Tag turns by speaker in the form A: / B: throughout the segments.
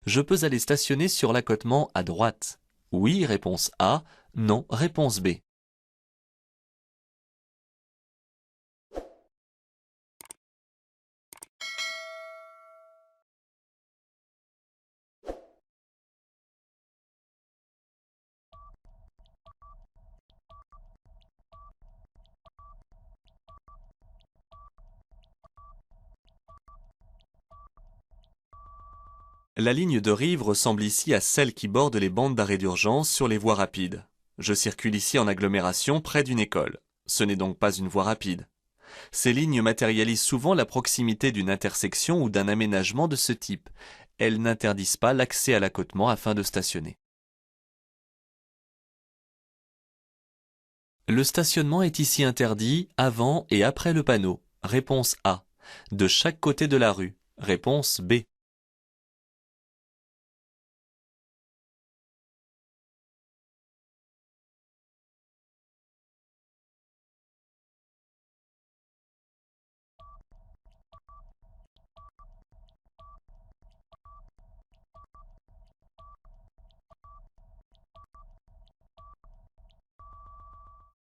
A: Je peux aller stationner sur l'accotement à droite. Oui, réponse A. Non, réponse B. La ligne de rive ressemble ici à celle qui borde les bandes d'arrêt d'urgence sur les voies rapides. Je circule ici en agglomération près d'une école. Ce n'est donc pas une voie rapide. Ces lignes matérialisent souvent la proximité d'une intersection ou d'un aménagement de ce type. Elles n'interdisent pas l'accès à l'accotement afin de stationner. Le stationnement est ici interdit avant et après le panneau. Réponse A. De chaque côté de la rue. Réponse B.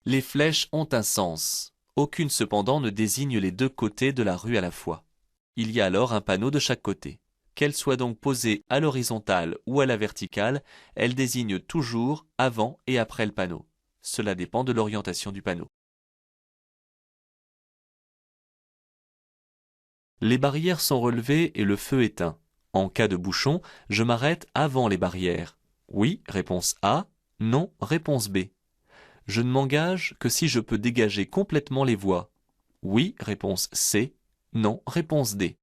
A: Les flèches ont un sens. Aucune cependant ne désigne les deux côtés de la rue à la fois. Il y a alors un panneau de chaque côté. Qu'elle soit donc posée à l'horizontale ou à la verticale, elle désigne toujours avant et après le panneau. Cela dépend de l'orientation du panneau. Les barrières sont relevées et le feu éteint. En cas de bouchon, je m'arrête avant les barrières. Oui, réponse A. Non, réponse B. Je ne m'engage que si je peux dégager complètement les voies. Oui, réponse C. Non, réponse D.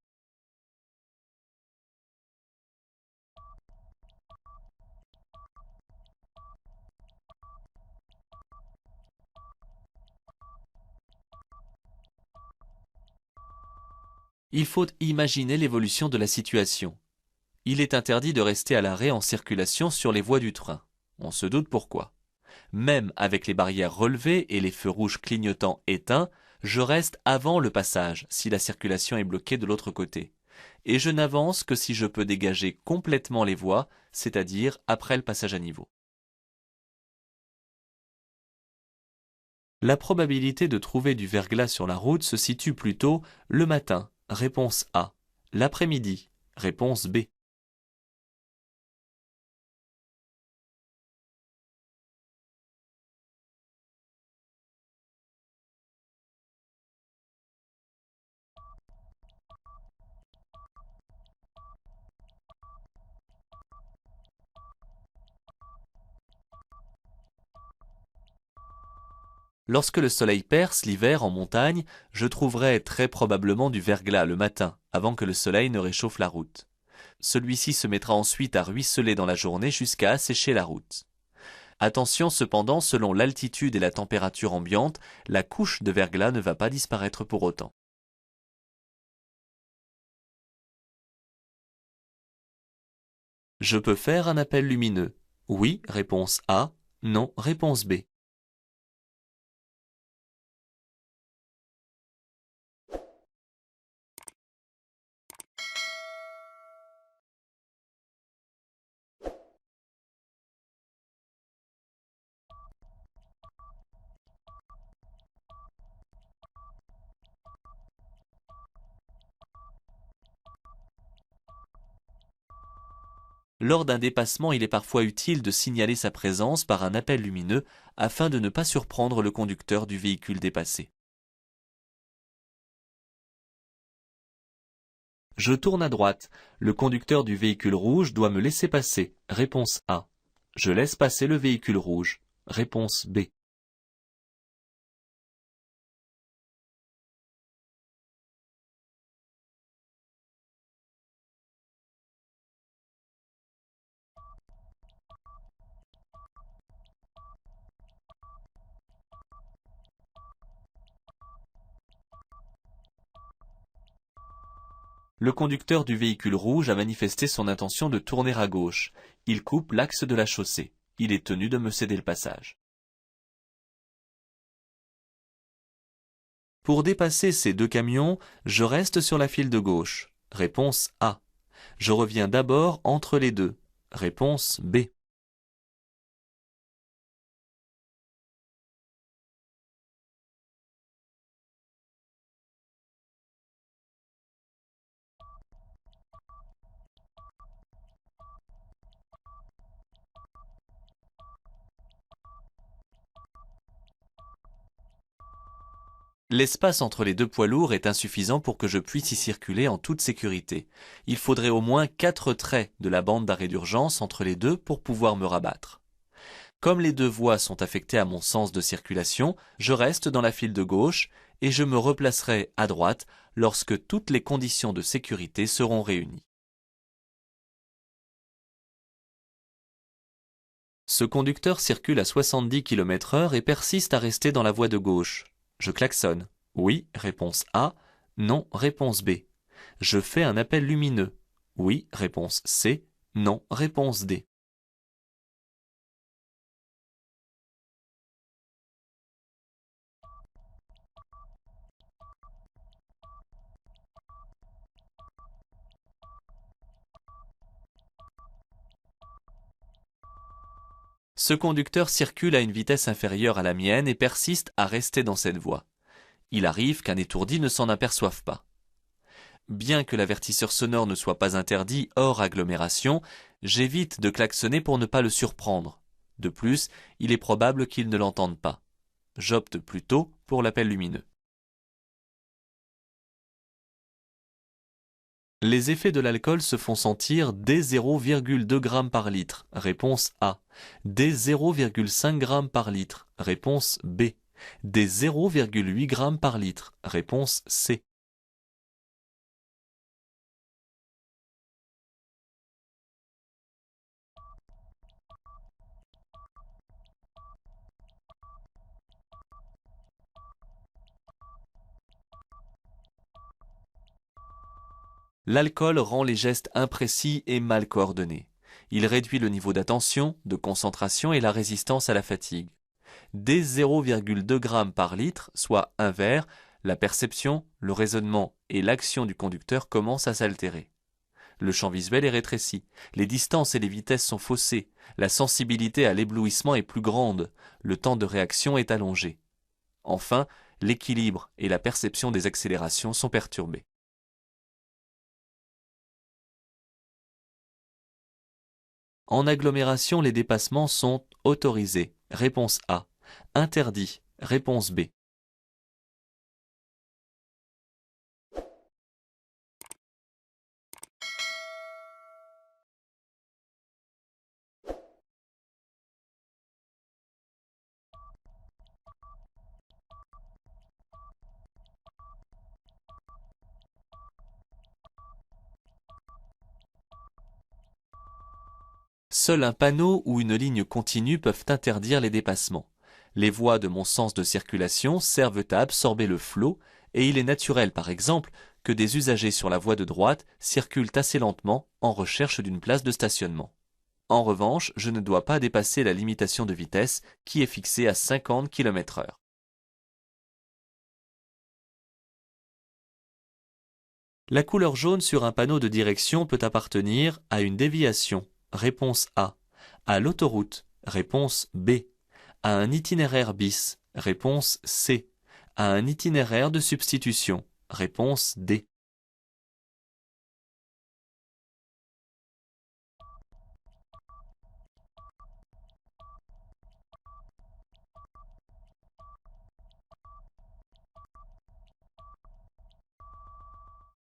A: Il faut imaginer l'évolution de la situation. Il est interdit de rester à l'arrêt en circulation sur les voies du train. On se doute pourquoi. Même avec les barrières relevées et les feux rouges clignotants éteints, je reste avant le passage si la circulation est bloquée de l'autre côté. Et je n'avance que si je peux dégager complètement les voies, c'est-à-dire après le passage à niveau. La probabilité de trouver du verglas sur la route se situe plutôt le matin, réponse A, l'après-midi, réponse B. Lorsque le soleil perce l'hiver en montagne, je trouverai très probablement du verglas le matin, avant que le soleil ne réchauffe la route. Celui-ci se mettra ensuite à ruisseler dans la journée jusqu'à assécher la route. Attention cependant, selon l'altitude et la température ambiante, la couche de verglas ne va pas disparaître pour autant. Je peux faire un appel lumineux. Oui, réponse A. Non, réponse B. Lors d'un dépassement, il est parfois utile de signaler sa présence par un appel lumineux afin de ne pas surprendre le conducteur du véhicule dépassé. Je tourne à droite. Le conducteur du véhicule rouge doit me laisser passer. Réponse A. Je laisse passer le véhicule rouge. Réponse B. Le conducteur du véhicule rouge a manifesté son intention de tourner à gauche. Il coupe l'axe de la chaussée. Il est tenu de me céder le passage. Pour dépasser ces deux camions, je reste sur la file de gauche. Réponse A. Je reviens d'abord entre les deux. Réponse B. L'espace entre les deux poids lourds est insuffisant pour que je puisse y circuler en toute sécurité. Il faudrait au moins 4 traits de la bande d'arrêt d'urgence entre les deux pour pouvoir me rabattre. Comme les deux voies sont affectées à mon sens de circulation, je reste dans la file de gauche et je me replacerai à droite lorsque toutes les conditions de sécurité seront réunies. Ce conducteur circule à 70 km/h et persiste à rester dans la voie de gauche. Je klaxonne. Oui, réponse A. Non, réponse B. Je fais un appel lumineux. Oui, réponse C. Non, réponse D. Ce conducteur circule à une vitesse inférieure à la mienne et persiste à rester dans cette voie. Il arrive qu'un étourdi ne s'en aperçoive pas. Bien que l'avertisseur sonore ne soit pas interdit hors agglomération, j'évite de klaxonner pour ne pas le surprendre. De plus, il est probable qu'il ne l'entende pas. J'opte plutôt pour l'appel lumineux. Les effets de l'alcool se font sentir dès 0,2 g par litre. Réponse A. Dès 0,5 g par litre. Réponse B. Dès 0,8 g par litre. Réponse C. L'alcool rend les gestes imprécis et mal coordonnés. Il réduit le niveau d'attention, de concentration et la résistance à la fatigue. Dès 0,2 g par litre, soit un verre, la perception, le raisonnement et l'action du conducteur commencent à s'altérer. Le champ visuel est rétréci, les distances et les vitesses sont faussées, la sensibilité à l'éblouissement est plus grande, le temps de réaction est allongé. Enfin, l'équilibre et la perception des accélérations sont perturbés. En agglomération, les dépassements sont autorisés. Réponse A. Interdits. Réponse B. Seul un panneau ou une ligne continue peuvent interdire les dépassements. Les voies de mon sens de circulation servent à absorber le flot et il est naturel, par exemple, que des usagers sur la voie de droite circulent assez lentement en recherche d'une place de stationnement. En revanche, je ne dois pas dépasser la limitation de vitesse qui est fixée à 50 km/h. La couleur jaune sur un panneau de direction peut appartenir à une déviation. Réponse A. À l'autoroute. Réponse B. À un itinéraire bis. Réponse C. À un itinéraire de substitution. Réponse D.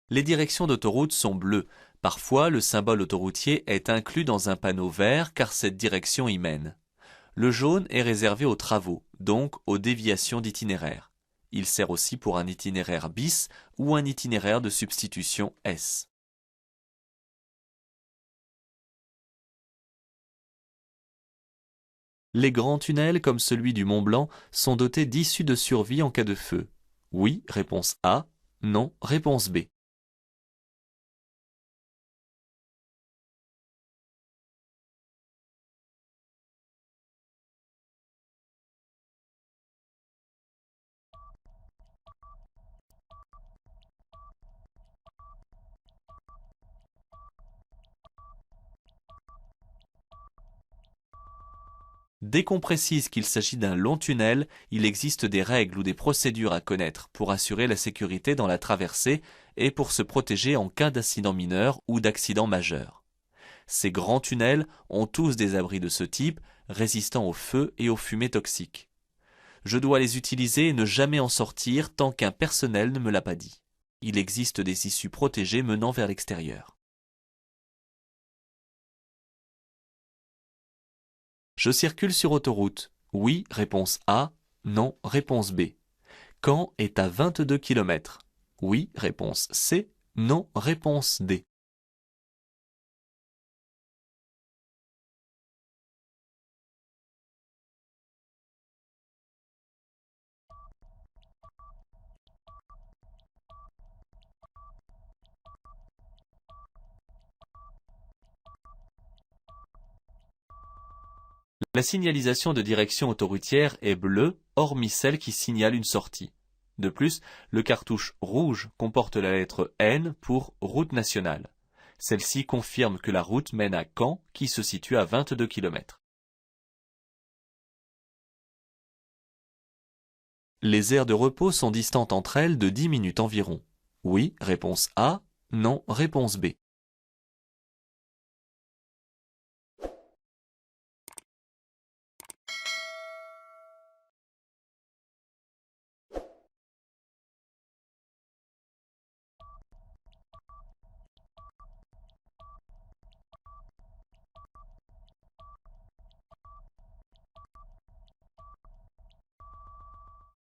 A: Les directions d'autoroute sont bleues. Parfois, le symbole autoroutier est inclus dans un panneau vert car cette direction y mène. Le jaune est réservé aux travaux, donc aux déviations d'itinéraire. Il sert aussi pour un itinéraire bis ou un itinéraire de substitution S. Les grands tunnels, comme celui du Mont Blanc, sont dotés d'issues de survie en cas de feu. Oui, réponse A. Non, réponse B. Dès qu'on précise qu'il s'agit d'un long tunnel, il existe des règles ou des procédures à connaître pour assurer la sécurité dans la traversée et pour se protéger en cas d'incident mineur ou d'accident majeur. Ces grands tunnels ont tous des abris de ce type, résistants au feu et aux fumées toxiques. Je dois les utiliser et ne jamais en sortir tant qu'un personnel ne me l'a pas dit. Il existe des issues protégées menant vers l'extérieur. Je circule sur autoroute. Oui, réponse A. Non, réponse B. Caen est à 22 km. Oui, réponse C. Non, réponse D. La signalisation de direction autoroutière est bleue, hormis celle qui signale une sortie. De plus, le cartouche rouge comporte la lettre N pour route nationale. Celle-ci confirme que la route mène à Caen, qui se situe à 22 km. Les aires de repos sont distantes entre elles de 10 minutes environ. Oui, réponse A. Non, réponse B.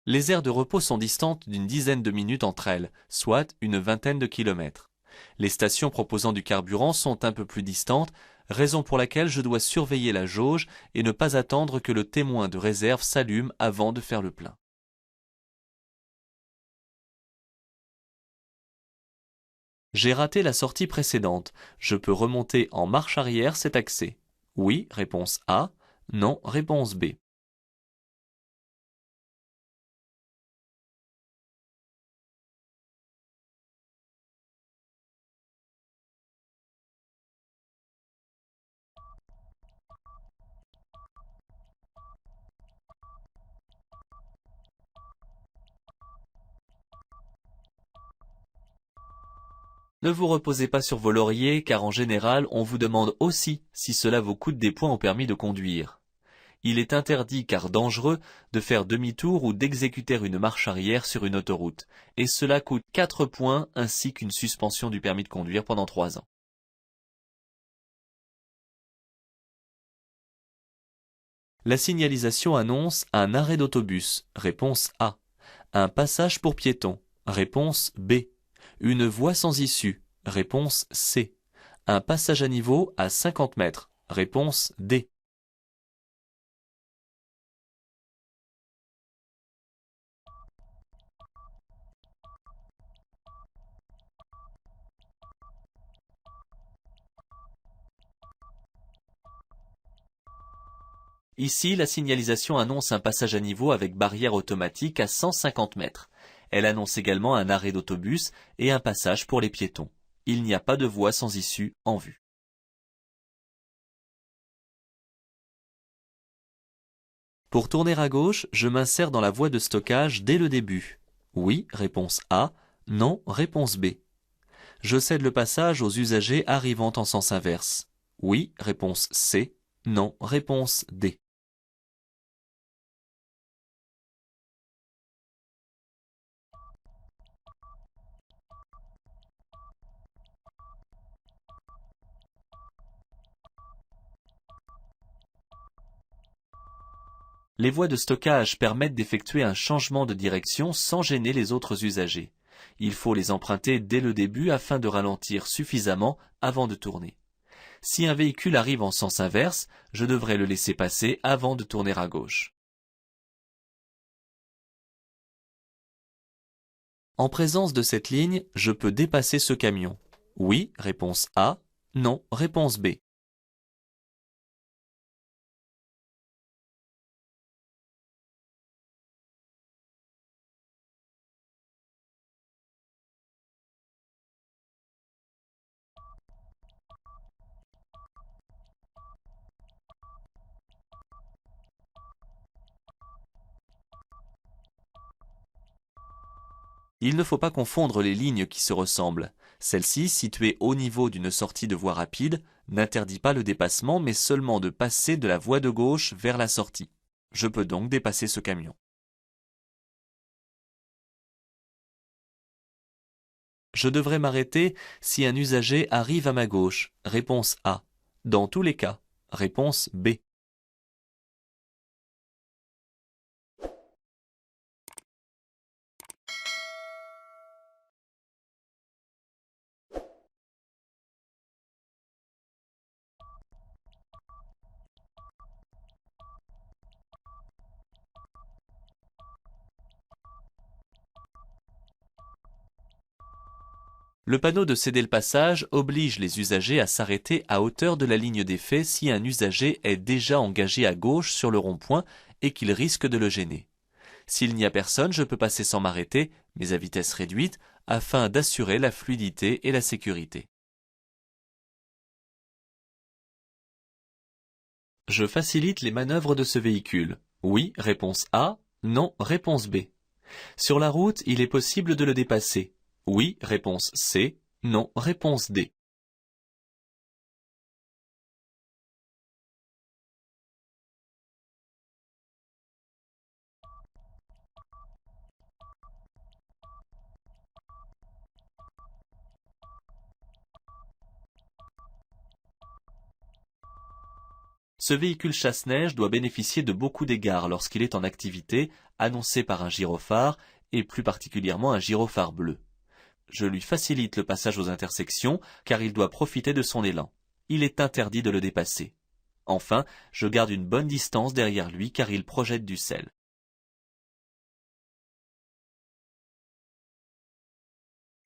A: Les aires de repos sont distantes d'une dizaine de minutes entre elles, soit une vingtaine de kilomètres. Les stations proposant du carburant sont un peu plus distantes, raison pour laquelle je dois surveiller la jauge et ne pas attendre que le témoin de réserve s'allume avant de faire le plein. J'ai raté la sortie précédente. Je peux remonter en marche arrière cet accès. Oui, réponse A. Non, réponse B. Ne vous reposez pas sur vos lauriers car en général on vous demande aussi si cela vous coûte des points au permis de conduire. Il est interdit car dangereux de faire demi-tour ou d'exécuter une marche arrière sur une autoroute, et cela coûte 4 points ainsi qu'une suspension du permis de conduire pendant 3 ans. La signalisation annonce un arrêt d'autobus, réponse A. Un passage pour piétons, réponse B. Une voie sans issue, réponse C. Un passage à niveau à 50 mètres, réponse D. Ici, la signalisation annonce un passage à niveau avec barrière automatique à 150 mètres. Elle annonce également un arrêt d'autobus et un passage pour les piétons. Il n'y a pas de voie sans issue en vue. Pour tourner à gauche, je m'insère dans la voie de stockage dès le début. Oui, réponse A. Non, réponse B. Je cède le passage aux usagers arrivant en sens inverse. Oui, réponse C. Non, réponse D. Les voies de stockage permettent d'effectuer un changement de direction sans gêner les autres usagers. Il faut les emprunter dès le début afin de ralentir suffisamment avant de tourner. Si un véhicule arrive en sens inverse, je devrais le laisser passer avant de tourner à gauche. En présence de cette ligne, je peux dépasser ce camion. Oui, réponse A. Non, réponse B. Il ne faut pas confondre les lignes qui se ressemblent. Celle-ci, située au niveau d'une sortie de voie rapide, n'interdit pas le dépassement mais seulement de passer de la voie de gauche vers la sortie. Je peux donc dépasser ce camion. Je devrais m'arrêter si un usager arrive à ma gauche. Réponse A. Dans tous les cas. Réponse B. Le panneau de céder le passage oblige les usagers à s'arrêter à hauteur de la ligne d'effet si un usager est déjà engagé à gauche sur le rond-point et qu'il risque de le gêner. S'il n'y a personne, je peux passer sans m'arrêter, mais à vitesse réduite, afin d'assurer la fluidité et la sécurité. Je facilite les manœuvres de ce véhicule. Oui, réponse A. Non, réponse B. Sur la route, il est possible de le dépasser. Oui, réponse C. Non, réponse D. Ce véhicule chasse-neige doit bénéficier de beaucoup d'égards lorsqu'il est en activité, annoncé par un gyrophare, et plus particulièrement un gyrophare bleu. Je lui facilite le passage aux intersections, car il doit profiter de son élan. Il est interdit de le dépasser. Enfin, je garde une bonne distance derrière lui car il projette du sel.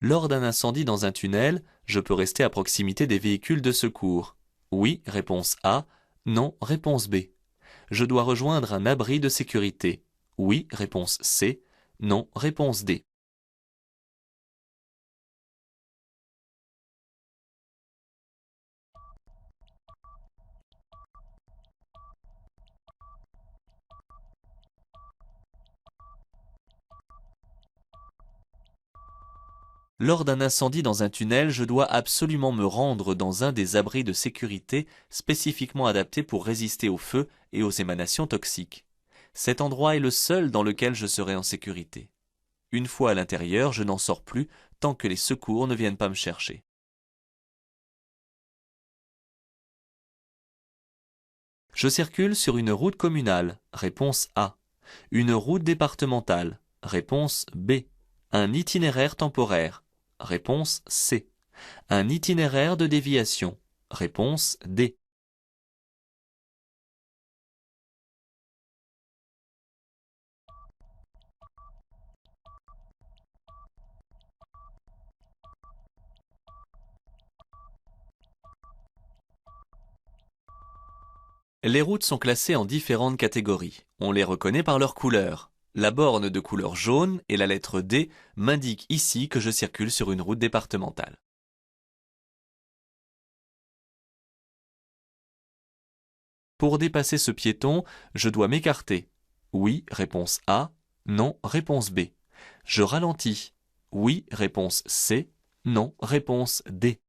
A: Lors d'un incendie dans un tunnel, je peux rester à proximité des véhicules de secours. Oui, réponse A. Non, réponse B. Je dois rejoindre un abri de sécurité. Oui, réponse C. Non, réponse D. Lors d'un incendie dans un tunnel, je dois absolument me rendre dans un des abris de sécurité spécifiquement adaptés pour résister au feu et aux émanations toxiques. Cet endroit est le seul dans lequel je serai en sécurité. Une fois à l'intérieur, je n'en sors plus tant que les secours ne viennent pas me chercher. Je circule sur une route communale. Réponse A. Une route départementale. Réponse B. Un itinéraire temporaire. Réponse C. Un itinéraire de déviation. Réponse D. Les routes sont classées en différentes catégories. On les reconnaît par leur couleur. La borne de couleur jaune et la lettre D m'indiquent ici que je circule sur une route départementale. Pour dépasser ce piéton, je dois m'écarter. Oui, réponse A. Non, réponse B. Je ralentis. Oui, réponse C. Non, réponse D.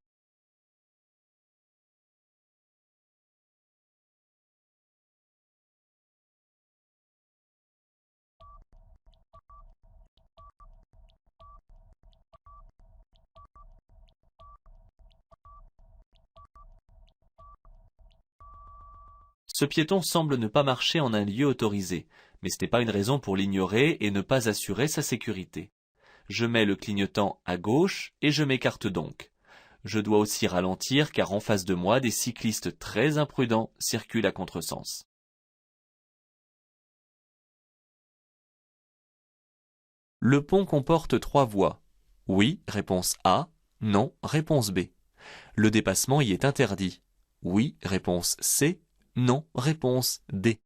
A: Ce piéton semble ne pas marcher en un lieu autorisé, mais ce n'est pas une raison pour l'ignorer et ne pas assurer sa sécurité. Je mets le clignotant à gauche et je m'écarte donc. Je dois aussi ralentir car en face de moi, des cyclistes très imprudents circulent à contresens. Le pont comporte 3 voies. Oui, réponse A. Non, réponse B. Le dépassement y est interdit. Oui, réponse C. Non, réponse D.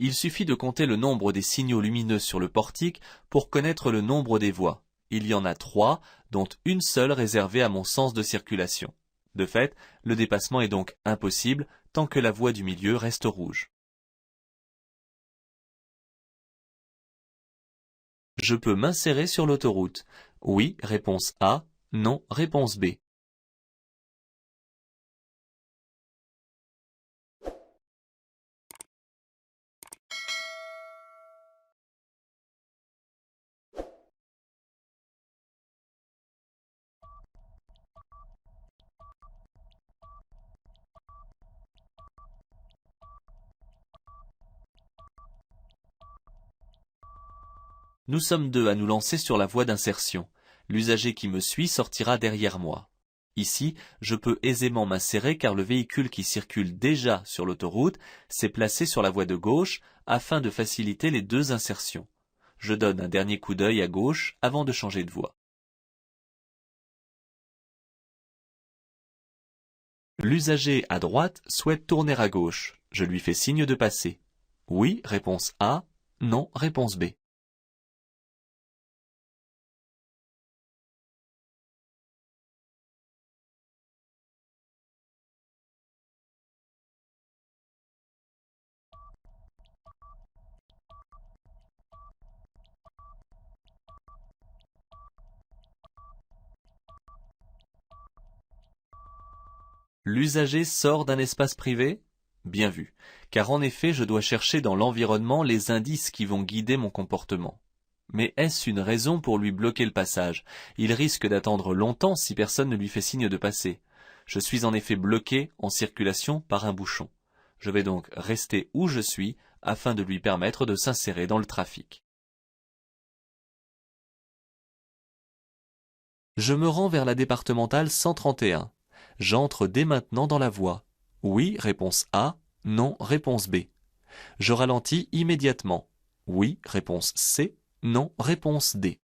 A: Il suffit de compter le nombre des signaux lumineux sur le portique pour connaître le nombre des voies. Il y en a 3, dont une seule réservée à mon sens de circulation. De fait, le dépassement est donc impossible tant que la voie du milieu reste rouge. Je peux m'insérer sur l'autoroute. Oui, réponse A. Non, réponse B. Nous sommes deux à nous lancer sur la voie d'insertion. L'usager qui me suit sortira derrière moi. Ici, je peux aisément m'insérer car le véhicule qui circule déjà sur l'autoroute s'est placé sur la voie de gauche afin de faciliter les deux insertions. Je donne un dernier coup d'œil à gauche avant de changer de voie. L'usager à droite souhaite tourner à gauche. Je lui fais signe de passer. Oui, réponse A. Non, réponse B. L'usager sort d'un espace privé? Bien vu, car en effet je dois chercher dans l'environnement les indices qui vont guider mon comportement. Mais est-ce une raison pour lui bloquer le passage? Il risque d'attendre longtemps si personne ne lui fait signe de passer. Je suis en effet bloqué en circulation par un bouchon. Je vais donc rester où je suis afin de lui permettre de s'insérer dans le trafic. Je me rends vers la départementale 131. J'entre dès maintenant dans la voie. Oui, réponse A. Non, réponse B. Je ralentis immédiatement. Oui, réponse C. Non, réponse D.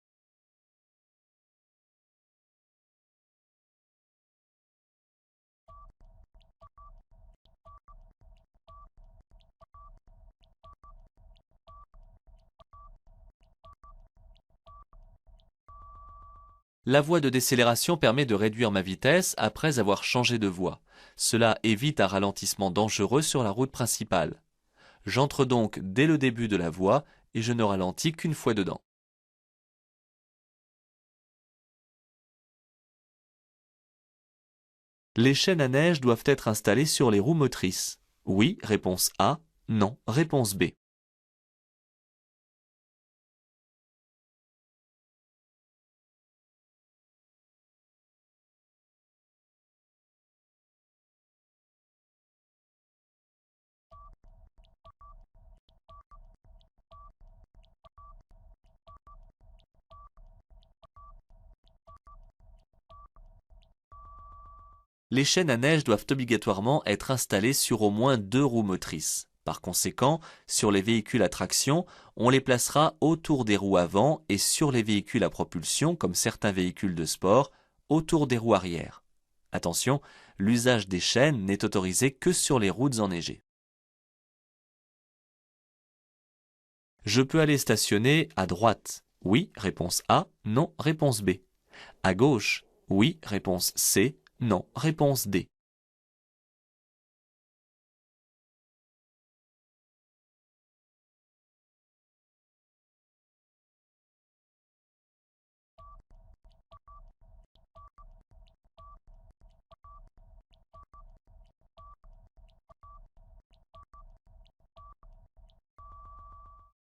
A: La voie de décélération permet de réduire ma vitesse après avoir changé de voie. Cela évite un ralentissement dangereux sur la route principale. J'entre donc dès le début de la voie et je ne ralentis qu'une fois dedans. Les chaînes à neige doivent être installées sur les roues motrices. Oui, réponse A. Non, réponse B. Les chaînes à neige doivent obligatoirement être installées sur au moins 2 roues motrices. Par conséquent, sur les véhicules à traction, on les placera autour des roues avant et sur les véhicules à propulsion, comme certains véhicules de sport, autour des roues arrière. Attention, l'usage des chaînes n'est autorisé que sur les routes enneigées. Je peux aller stationner à droite. Oui, réponse A. Non, réponse B. À gauche. Oui, réponse C. Non, réponse D.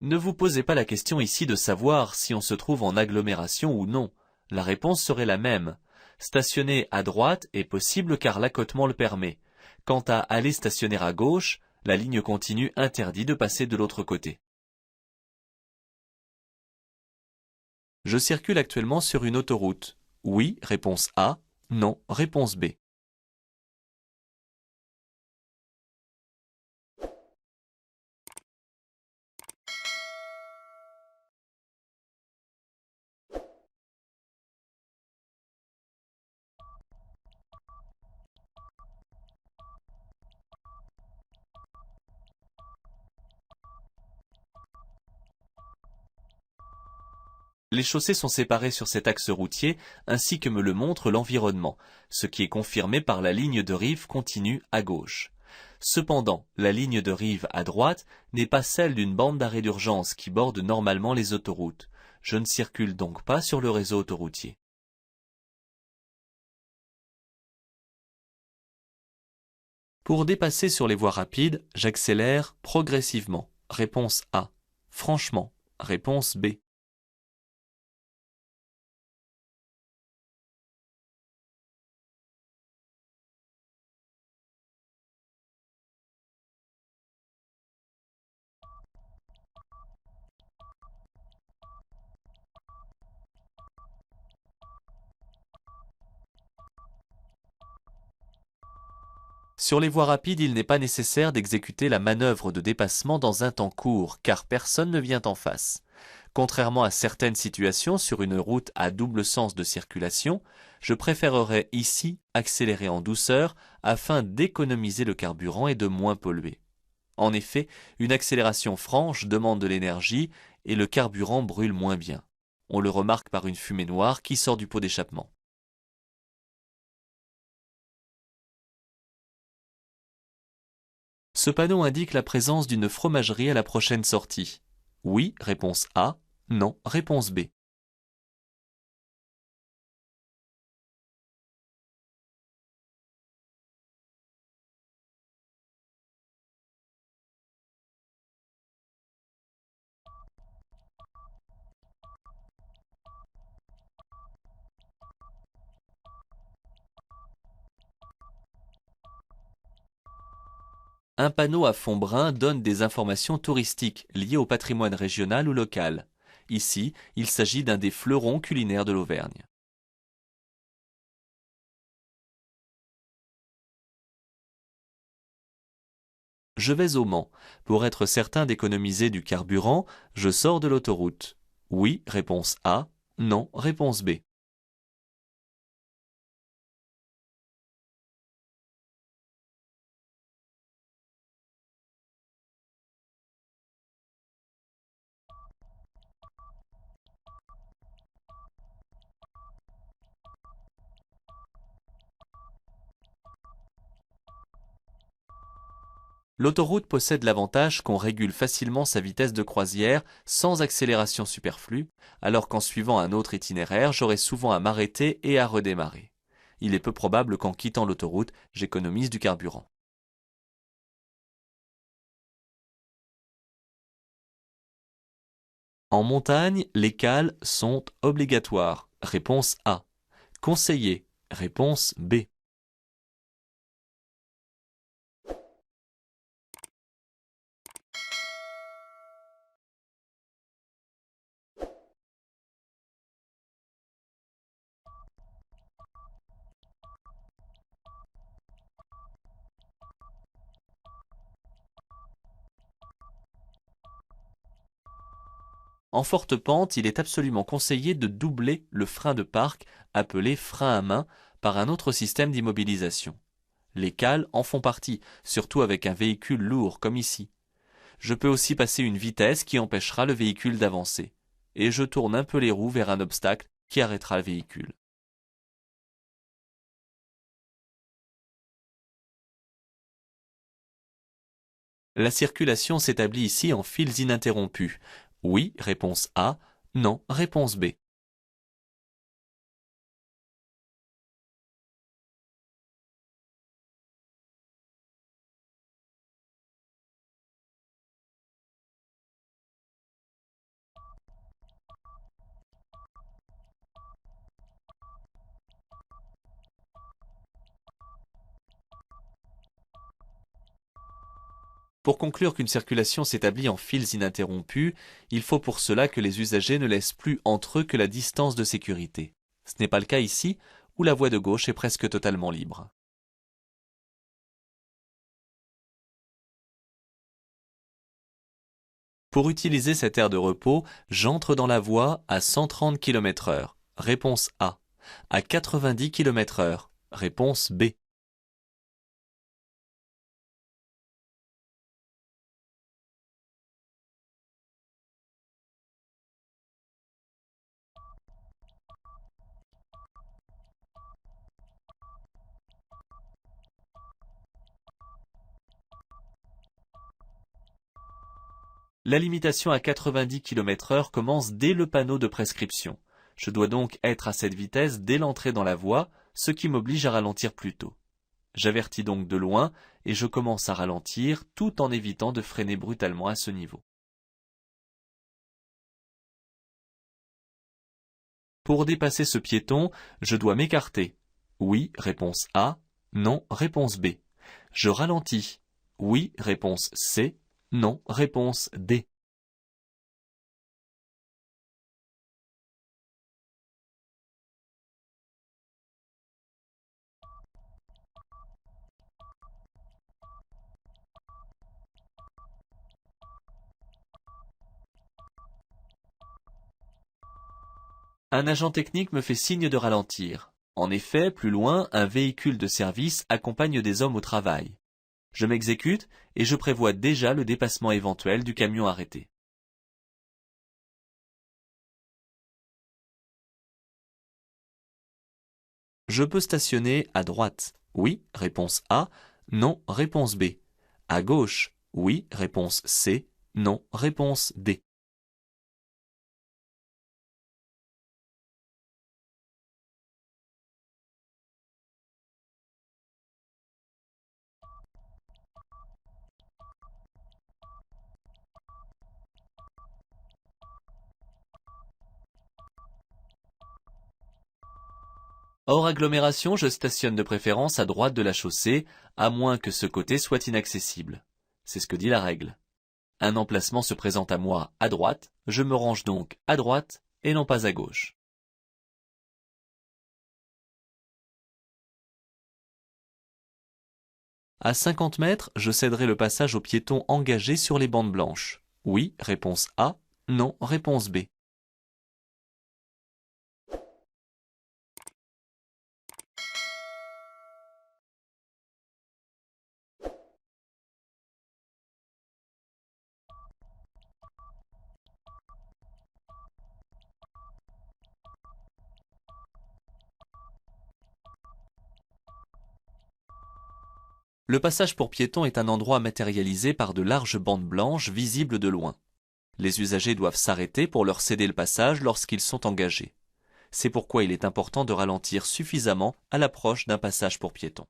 A: Ne vous posez pas la question ici de savoir si on se trouve en agglomération ou non. La réponse serait la même. Stationner à droite est possible car l'accotement le permet. Quant à aller stationner à gauche, la ligne continue interdit de passer de l'autre côté. Je circule actuellement sur une autoroute. Oui, réponse A. Non, réponse B. Les chaussées sont séparées sur cet axe routier, ainsi que me le montre l'environnement, ce qui est confirmé par la ligne de rive continue à gauche. Cependant, la ligne de rive à droite n'est pas celle d'une bande d'arrêt d'urgence qui borde normalement les autoroutes. Je ne circule donc pas sur le réseau autoroutier. Pour dépasser sur les voies rapides, j'accélère progressivement. Réponse A. Franchement. Réponse B. Sur les voies rapides, il n'est pas nécessaire d'exécuter la manœuvre de dépassement dans un temps court, car personne ne vient en face. Contrairement à certaines situations sur une route à double sens de circulation, je préférerais ici accélérer en douceur afin d'économiser le carburant et de moins polluer. En effet, une accélération franche demande de l'énergie et le carburant brûle moins bien. On le remarque par une fumée noire qui sort du pot d'échappement. Ce panneau indique la présence d'une fromagerie à la prochaine sortie. Oui, réponse A. Non, réponse B. Un panneau à fond brun donne des informations touristiques liées au patrimoine régional ou local. Ici, il s'agit d'un des fleurons culinaires de l'Auvergne. Je vais au Mans. Pour être certain d'économiser du carburant, je sors de l'autoroute. Oui, réponse A. Non, réponse B. L'autoroute possède l'avantage qu'on régule facilement sa vitesse de croisière sans accélération superflue, alors qu'en suivant un autre itinéraire, j'aurai souvent à m'arrêter et à redémarrer. Il est peu probable qu'en quittant l'autoroute, j'économise du carburant. En montagne, les cales sont obligatoires. Réponse A. Conseillé. Réponse B. En forte pente, il est absolument conseillé de doubler le frein de parc, appelé frein à main, par un autre système d'immobilisation. Les cales en font partie, surtout avec un véhicule lourd comme ici. Je peux aussi passer une vitesse qui empêchera le véhicule d'avancer. Et je tourne un peu les roues vers un obstacle qui arrêtera le véhicule. La circulation s'établit ici en fils ininterrompus. Oui, réponse A. Non, réponse B. Pour conclure qu'une circulation s'établit en fils ininterrompus, il faut pour cela que les usagers ne laissent plus entre eux que la distance de sécurité. Ce n'est pas le cas ici, où la voie de gauche est presque totalement libre. Pour utiliser cette aire de repos, j'entre dans la voie à 130 km/h. Réponse A. À 90 km/h. Réponse B. La limitation à 90 km/h commence dès le panneau de prescription. Je dois donc être à cette vitesse dès l'entrée dans la voie, ce qui m'oblige à ralentir plus tôt. J'avertis donc de loin et je commence à ralentir tout en évitant de freiner brutalement à ce niveau. Pour dépasser ce piéton, je dois m'écarter. Oui, réponse A. Non, réponse B. Je ralentis. Oui, réponse C. Non, réponse D. Un agent technique me fait signe de ralentir. En effet, plus loin, un véhicule de service accompagne des hommes au travail. Je m'exécute et je prévois déjà le dépassement éventuel du camion arrêté. Je peux stationner à droite. Oui, réponse A. Non, réponse B. À gauche. Oui, réponse C. Non, réponse D. Hors agglomération, je stationne de préférence à droite de la chaussée, à moins que ce côté soit inaccessible. C'est ce que dit la règle. Un emplacement se présente à moi à droite, je me range donc à droite et non pas à gauche. À 50 mètres, je céderai le passage aux piétons engagés sur les bandes blanches. Oui, réponse A. Non, réponse B. Le passage pour piétons est un endroit matérialisé par de larges bandes blanches visibles de loin. Les usagers doivent s'arrêter pour leur céder le passage lorsqu'ils sont engagés. C'est pourquoi il est important de ralentir suffisamment à l'approche d'un passage pour piétons.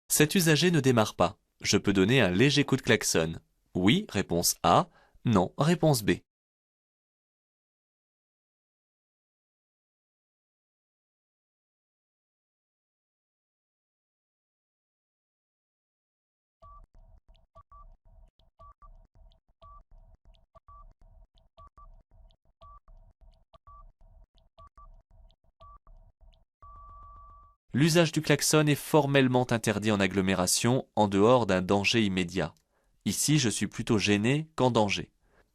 A: Cet usager ne démarre pas. Je peux donner un léger coup de klaxon. Oui, réponse A. Non, réponse B. L'usage du klaxon est formellement interdit en agglomération en dehors d'un danger immédiat. Ici, je suis plutôt gêné qu'en danger.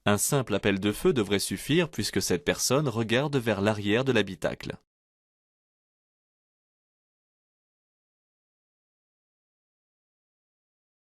A: Un simple appel de feu devrait suffire puisque cette personne regarde vers l'arrière de l'habitacle.